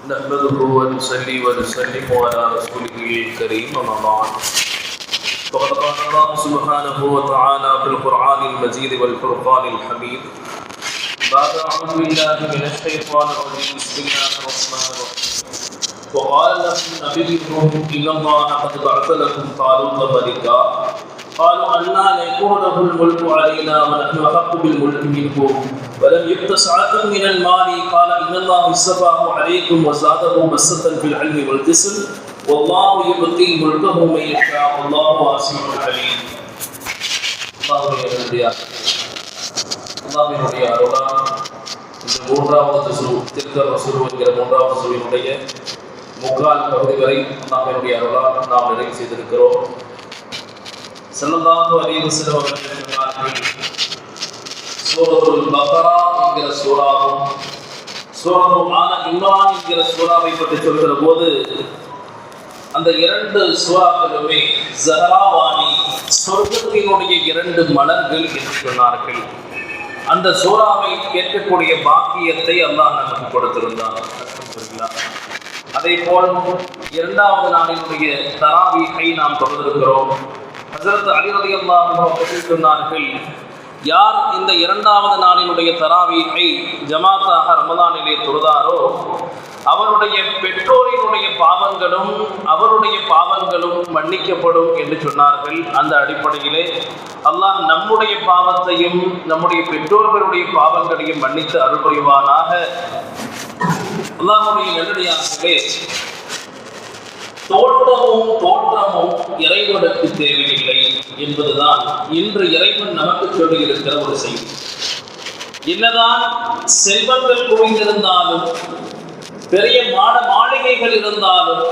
نحمده ونصلي ونسلم على رسوله الكريم أما بعد فقد قال الله سبحانه وتعالى في القرآن المجيد والفرقان الحميد بعد أعوذ بالله من الشيطان الرجيم بسم الله الرحمن الرحيم وقال لهم نبيهم إن الله قد بعث لكم طالوت ملكا قالوا أنى يكون له الملك علينا ونحن أحق بالملك منه ولم يؤت سعة من المال قال إن الله اصطفاه عليكم وزاده بسطة في العلم والجسم والله يؤتي ملكه من يشاء والله واسع عليم. அல்லாஹ்வினுடைய அருளால் இந்த மூன்றாவது தில்கர் ரசூல் என்கிற மூன்றாவது சூரியனுடைய முக்கால் பகுதி வரை அல்லாஹ்வினுடைய அருளால் நாம் நிறைவு செய்திருக்கிறோம். ஸல்லல்லாஹு அலைஹி வஸல்லம் அவர்கள் சொன்னார்கள், சூரத்துல் பக்ரா என்கிற சூறாவும் சூரத்துல் ஆல இம்ரான் என்கிற சூறாவை பற்றி சொல்கிற போது அந்த இரண்டு சூறாக்களுமே ஸஹராவானி சொர்க்கத்தினுடைய இரண்டு மலர்கள் என்று சொன்னார்கள். அந்த சூறாவை கேட்கக்கூடிய பாக்கியத்தை அல்லாஹ் நமக்கு கொடுத்திருந்தார். அதே போல் இரண்டாவது நாளினுடைய தராவீஹை நாம் தொடர்ந்திருக்கிறோம். ஹஸரத் அலி ரலியல்லாஹு அன்ஹு அவர்கள் சொன்னார்கள், யார் இந்த இரண்டாவது நாளினுடைய தராவீஹை ஜமாத்தாக ரமலானிலே தொழுதாரோ அவருடைய பெற்றோரினுடைய பாவங்களும் அவருடைய பாவங்களும் மன்னிக்கப்படும் என்று சொன்னார்கள். அந்த அடிப்படையிலே அல்லாஹ் நம்முடைய பாவத்தையும் நம்முடைய பெற்றோர்களுடைய பாவங்களையும் மன்னித்து அருள் புரிவானாக. அல்லாஹ்வுடைய நல்லடியார்களே, தோற்றமும் இறைவனுக்கு தேவையில்லை என்பதுதான் இன்று இறைவன் நமக்கு சொல்லி இருக்கிற ஒரு செய்தி. என்னதான் செல்வங்கள் குவிந்திருந்தாலும் பெரிய மாளிகைகள் இருந்தாலும்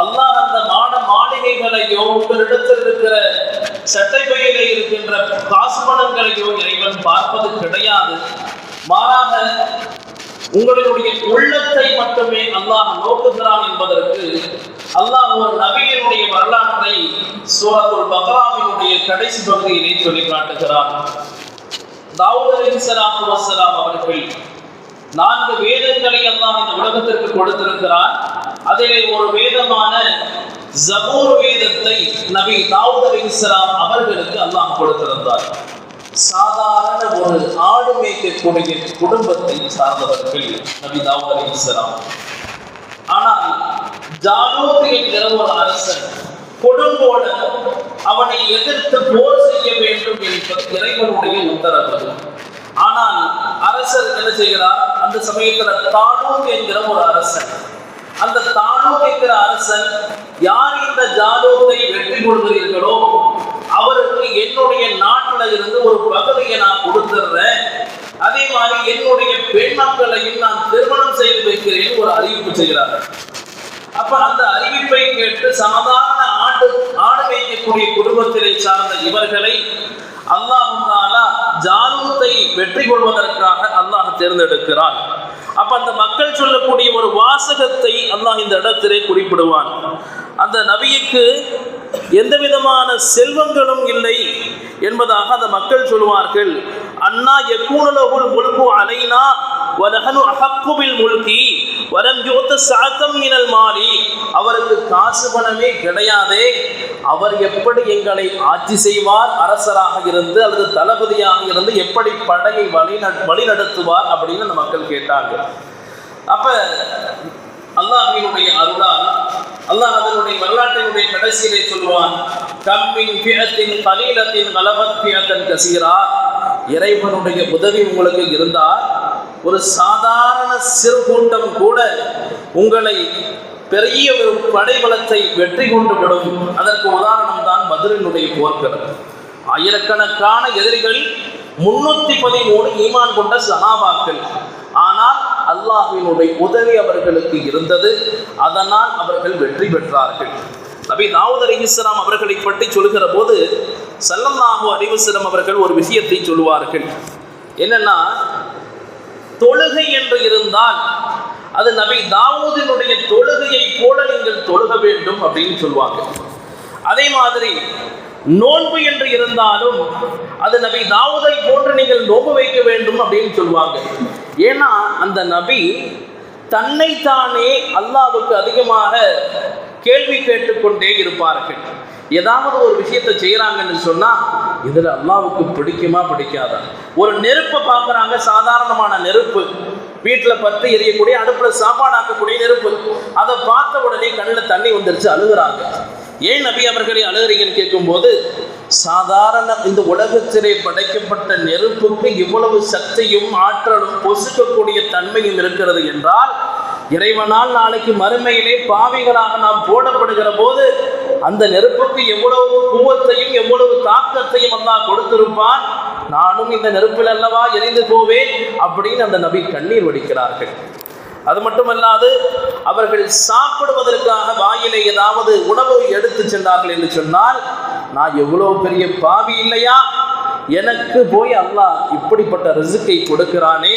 அல்லாஹ் அந்த மாளிகைகளையோ உங்களிடத்தில் இருக்கிற சட்டை பையிலே இருக்கின்ற காசு பணங்களையோ இறைவன் பார்ப்பது கிடையாது. மாறாக உங்களுடைய உள்ளத்தை மட்டுமே அல்லாஹ் நோக்குகிறான் என்பதற்கு அல்லாஹ் ஒரு நபியினுடைய வரலாற்றை சூரத்துல் பக்ராவினுடைய கடைசி பகுதியிலே சொல்லி காட்டுகிறான். தாவூத் அலைஹிஸ்ஸலாத்து வஸ்ஸலாம் அவர்கள் 4 வேதங்களை அல்லாஹ் இந்த உலகத்திற்கு கொடுத்திருக்கிறார். அதிலே ஒரு வேதமான ஜபூர் வேதத்தை நபி தாவூத் அலைஹிஸ்ஸலாம் அவர்களுக்கு அல்லாஹ் கொடுத்திருந்தார். சாதாரண ஒரு ஆடு மேய்க்கக்கூடிய குடும்பத்தை சார்ந்தவர்கள் நபி தாவூத் அலைஹிஸ்ஸலாம். ஆனால் ஜாலூத் என்கிற ஒரு அரசன் கொடுங்கோட அவனை எதிர்த்து போர் செய்ய வேண்டும் என்பது இறைவனுடைய உத்தரவு. ஆனால் அரசர் என்ன செய்கிறார்? அந்த சமயத்தில் தாலூத் என்கிற ஒரு அரசன், அந்த தாலூத் என்கிற அரசன், யார் இந்த ஜாலூத்தை வெற்றி கொள்கிறீர்களோ அவருக்கு என்னுடைய நாட்டில் இருந்து ஒரு பகுதியை நான் கொடுத்துடுறேன், அதே மாதிரி என்னுடைய பெண் மக்களையும் நான் திருமணம் செய்து வைக்கிறேன் ஒரு அறிவிப்பு செய்கிறார். அப்ப அந்த அறிவிப்பை கேட்டு சாதாரண ஆடு மேய்க்கக்கூடிய குடும்பத்திலே சார்ந்த இவர்களை அல்லாஹ் தஆலா ஜாலூத்தை வெற்றி கொள்வதற்காக அல்லாஹ் தேர்ந்தெடுக்கிறான். அப்ப அந்த மக்கள் சொல்லக்கூடிய ஒரு வாசகத்தை அல்லாஹ் இந்த இடத்திலே குறிப்பிடுவான். அந்த நபிக்கு எந்த விதமான செல்வங்களும் இல்லை என்பதாக அந்த மக்கள் சொல்வார்கள். அன்னா யகூனு லஹுல் முல்கு அலைனா வ நஹனு அஹக்கு பில் முல்கி வ லம் யுத சஅதம் மினல் மாலி. அவருக்கு காசு பணமே கிடையாதே, அவர் எப்படி எங்களை ஆட்சி செய்வார்? அரசராக இருந்து அல்லது தளபதியாக இருந்து எப்படி படையை வழிநடத்துவார் அப்படின்னு அந்த மக்கள் கேட்டாங்க. அப்ப அல்லாஹ்வினுடைய அருளால் அல்லாஹ் அதனுடைய வரலாற்றினுடைய கடைசியிலே சொல்வான், கம்மின் ஃபிஅத்தின் கலீலத்தின் கலபத் ஃபிஅத்தன் கஸீரா. இறைவனுடைய உதவி உங்களுக்கு இருந்தால் ஒரு சாதாரண சிறு கூட்டம் கூட உங்களை பெரிய ஒரு படைபலத்தை வெற்றி கொண்டு விடும். அதற்கு உதாரணம் தான் பத்ரினுடைய போர்க்களம். ஆயிரக்கணக்கான எதிரிகள், 313 ஈமான் கொண்ட சஹாபாக்கள். ஆனால் அல்லாஹ்வினுடைய உதவி அவர்களுக்கு இருந்தது. அதனால் அவர்கள் வெற்றி பெற்றார்கள். நபி தாவூத் அலைஹிஸ்ஸலாம் அவர்களை பற்றி சொல்கிற போது ஸல்லல்லாஹு அலைஹி வஸல்லம் அவர்கள் ஒரு விஷயத்தை சொல்லுவார்கள். என்னன்னா, தொழுகை என்று இருந்தால் அது நபி தாவூதினுடைய தொழுகையை போல நீங்கள் தொழுக வேண்டும் அப்படின்னு சொல்லுவாங்க. அதே மாதிரி நோன்பு என்று இருந்தாலும் அது நபி தாவூதை போன்று நீங்கள் நோன்பு வைக்க வேண்டும் அப்படின்னு சொல்லுவாங்க. ஏன்னா அந்த நபி தன்னைத்தானே அல்லாஹ்வுக்கு அதிகமாக கேள்வி கேட்டுக்கொண்டே இருப்பார்கள். ஏதாவது ஒரு விஷயத்தை செய்யறாங்கன்னு சொன்னா இதுல அல்லாஹ்வுக்கு பிடிக்குமா பிடிக்காதா? ஒரு நெருப்பை பார்க்கறாங்க, சாதாரணமான நெருப்பு, வீட்டில் பத்து எரியக்கூடிய அடுப்புல சாப்பாடு ஆக்கக்கூடிய நெருப்பு. அதை பார்த்த உடனே கண்ணில் தண்ணி வந்துருச்சு, அழுகுறாங்க. ஏன் நபி அவர்களை அழுகிறீங்கன்னு கேட்கும்போது, சாதாரண இந்த உலகத்திலே படைக்கப்பட்ட நெருப்புக்கு இவ்வளவு சக்தியும் ஆற்றலும் பொசுக்கக்கூடிய தன்மையும் இருக்கிறது என்றால், இறைவனால் நாளைக்கு மறுமையிலே பாவிகளாக நாம் போடப்படுகிற போது அந்த நெருப்புக்கு எவ்வளவு குவத்தையும் எவ்வளவு தாக்கத்தையும் அல்லாஹ் கொடுத்திருப்பான். நானும் இந்த நெருப்பில் அல்லவா எரிந்து போவேன் அப்படின்னு அந்த நபி கண்ணீர் வடிக்கிறார்கள். அது மட்டுமல்லாது அவர்கள் சாப்பிடுவதற்காக வாயிலே ஏதாவது உணவு எடுத்து சென்றார்கள் என்று சொன்னால், நான் எவ்வளவு பெரிய பாவி இல்லையா, எனக்கு போய் அல்லாஹ் இப்படிப்பட்ட ரிஸ்கை கொடுக்கிறானே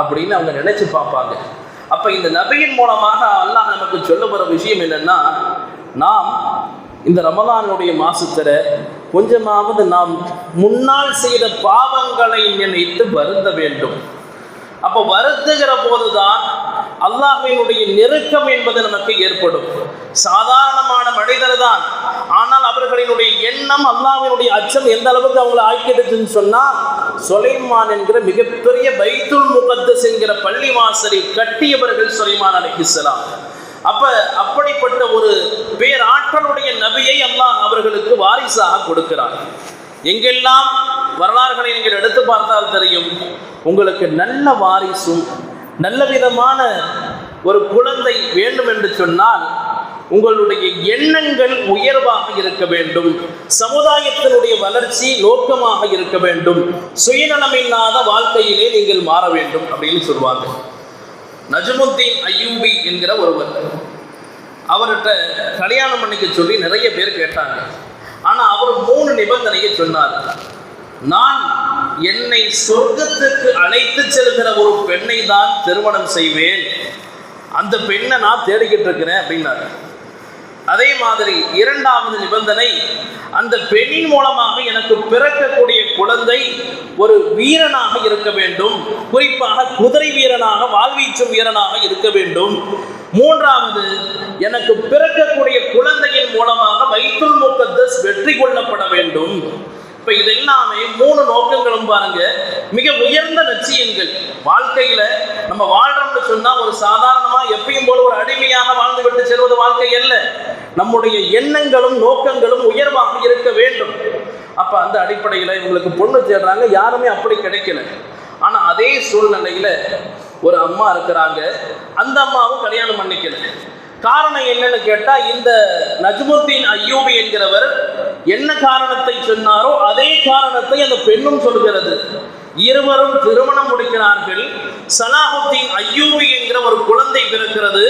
அப்படின்னு அவங்க நினைச்சு பார்ப்பாங்க. அப்ப இந்த நபியின் மூலமாக அல்லாஹ் நமக்கு சொல்ல வர விஷயம் என்னன்னா, நாம் இந்த ரமலானுடைய மாசத்துல கொஞ்சமாவது நாம் முன்னால் செய்த பாவங்களை நினைத்து வருந்த வேண்டும். அப்ப வருந்துகிற போதுதான் அல்லாஹ்வினுடைய நெருக்கம் என்பது நமக்கு ஏற்படும். சாதாரணமான மனிதர் தான், ஆனால் அவர்களினுடைய எண்ணம், அல்லாஹ்வினுடைய அச்சம் எந்த அளவுக்கு அவங்களை ஆக்கிடுச்சுன்னு சொன்னா, சுலைமான் என்கிற மிகப்பெரிய பைத்துல் முகத்தஸ் என்கிற பள்ளி வாசலை கட்டியவர்கள் சுலைமான் அலைஹிஸ்ஸலாம். அப்படிப்பட்ட ஒரு பேராற்றலுடைய நபியை அல்லாஹ் அவர்களுக்கு வாரிசாக கொடுக்கிறார். எங்கெல்லாம் வரலாறுகளை நீங்கள் எடுத்து பார்த்தால் தெரியும், உங்களுக்கு நல்ல வாரிசும் நல்ல விதமான ஒரு குழந்தை வேண்டும் என்று சொன்னால் உங்களுடைய எண்ணங்கள் உயர்வாக இருக்க வேண்டும், சமுதாயத்தினுடைய வளர்ச்சி நோக்கமாக இருக்க வேண்டும், சுயநலமில்லாத வாழ்க்கையிலே நீங்கள் மாற வேண்டும் அப்படின்னு சொல்லுவாங்க. நஜ்முத்தீன் அய்யூபி என்கிற ஒருவர், அவர்கிட்ட கல்யாணம் பண்ணிக்க சொல்லி நிறைய பேர் கேட்டாங்க. ஆனால் அவர் 3 நிபந்தனையை சொன்னார். நான் என்னை சொர்க்கத்துக்கு அழைத்து செல்கிற ஒரு பெண்ணை தான் திருமணம் செய்வேன், அந்த பெண்ணை நான் தேடிக்கிட்டு இருக்கிறேன் அப்படின்னாரு. அதே மாதிரி 2வது நிபந்தனை, அந்த பெண்ணின் மூலமாக எனக்கு பிறக்கக்கூடிய குழந்தை ஒரு வீரனாக இருக்க வேண்டும், குறிப்பாக குதிரை வீரனாக, வாழ்வீச்சும் வீரனாக இருக்க வேண்டும். 3வது, எனக்கு பிறக்கக்கூடிய குழந்தையின் மூலமாக பைத்துல் முகத்தஸ் வெற்றி கொள்ளப்பட வேண்டும். இப்ப இதெல்லாமே 3 நோக்கங்களும் பாருங்க, மிக உயர்ந்த லட்சியங்கள். வாழ்க்கையில நம்ம வாழ்றோம்னு சொன்னா ஒரு சாதாரணமா எப்பயும் போல ஒரு அடிமையாக வாழ்ந்து விட்டு செல்வது வாழ்க்கை அல்ல. நம்முடைய எண்ணங்களும் நோக்கங்களும் உயர்வாக இருக்க வேண்டும். அப்ப அந்த அடிப்படையில இவங்களுக்கு பொண்ணு தேடுறாங்க, யாருமே அப்படி கிடைக்கல. ஆனா அதே சூழ்நிலையில ஒரு அம்மா இருக்கிறாங்க, அந்த அம்மாவும் கல்யாணம் பண்ணிக்கல. காரணம் என்னன்னு கேட்டா, இந்த நஜ்முத்தீன் அய்யூபி என்கிறவர் என்ன காரணத்தை சொன்னாரோ அதே காரணத்தை அந்த பெண்ணும் சொல்கிறது. இருவரும் திருமணம் முடிக்கிறார்கள். சலாஹுத்தீன் அய்யூபி என்கிற ஒரு குழந்தை பிறக்கிறது.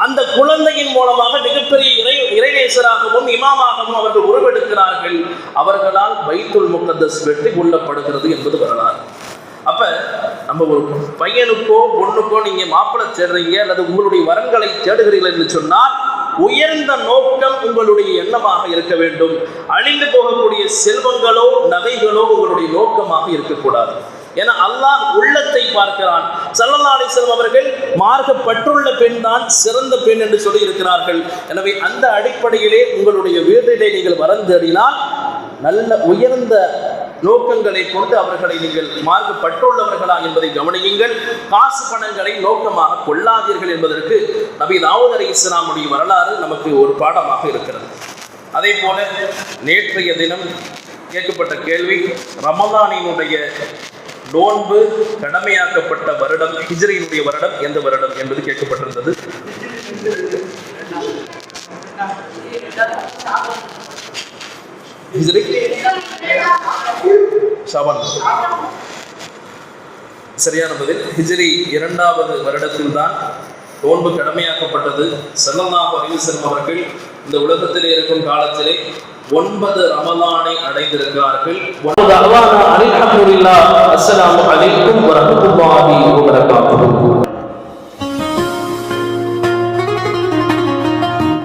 அந்த குழந்தையின் மூலமாக மிகப்பெரிய இறைநேசராகவும் இமாமாகவும் அவர்கள் உருவெடுக்கிறார்கள். அவர்களால் பைத்துல் முகத்தஸ் வெற்றி கொள்ளப்படுகிறது என்பது வரலாறு. அப்ப நம்ம ஒரு பையனுக்கோ பொண்ணுக்கோ நீங்க மாப்பிள்ளை தேடுறீங்க அல்லது உங்களுடைய வரன்களை தேடுகிறீர்கள் என்று சொன்னால் உயர்ந்த நோக்கம் உங்களுடைய எண்ணமாக இருக்க வேண்டும். அழிந்து போகக்கூடிய செல்வங்களோ நகைகளோ உங்களுடைய நோக்கமாக இருக்கக்கூடாது. ஏன்னா அல்லாஹ் உள்ளத்தை பார்க்கிறான். ஸல்லல்லாஹு அலைஹி வஸல்லம் அவர்கள் மார்க்கப்பற்றுள்ள பெண் தான் சிறந்த பெண் என்று சொல்லி இருக்கிறார்கள். எனவே அந்த அடிப்படையிலே உங்களுடைய வீட்டிலே நீங்கள் வரம் தேடினால் நல்ல உயர்ந்த நோக்கங்களை கொண்டு அவர்களை நீங்கள் மார்க்கப்பட்டுள்ளவர்களா என்பதை கவனியுங்கள். காசு பணங்களை நோக்கமாக கொள்ளாதீர்கள் என்பதற்கு நபி தாவூத் அலைஹிஸ்ஸலாமுடைய வரலாறு நமக்கு ஒரு பாடமாக இருக்கிறது. அதே போல நேற்றைய தினம் கேட்கப்பட்ட கேள்வி, ரமலானினுடைய நோன்பு கடமையாக்கப்பட்ட வருடம், ஹிஜ்ரியினுடைய வருடம் எந்த வருடம் என்பது கேட்கப்பட்டிருந்தது. சரியான பதில் ஹிஜ்ரி 2வது வருடத்தில் தான் நோன்பு கடமையாக்கப்பட்டது. ஸல்லல்லாஹு அலைஹி வஸல்லம் அவர்கள் இந்த உலகத்திலே இருக்கும் காலத்திலே 9 ரமலானை அடைந்திருக்கிறார்கள். அல்ஹம்துலில்லாஹ். அஸ்ஸலாமு அலைக்கும் வரஹ்மத்துல்லாஹி வபரகாத்துஹு.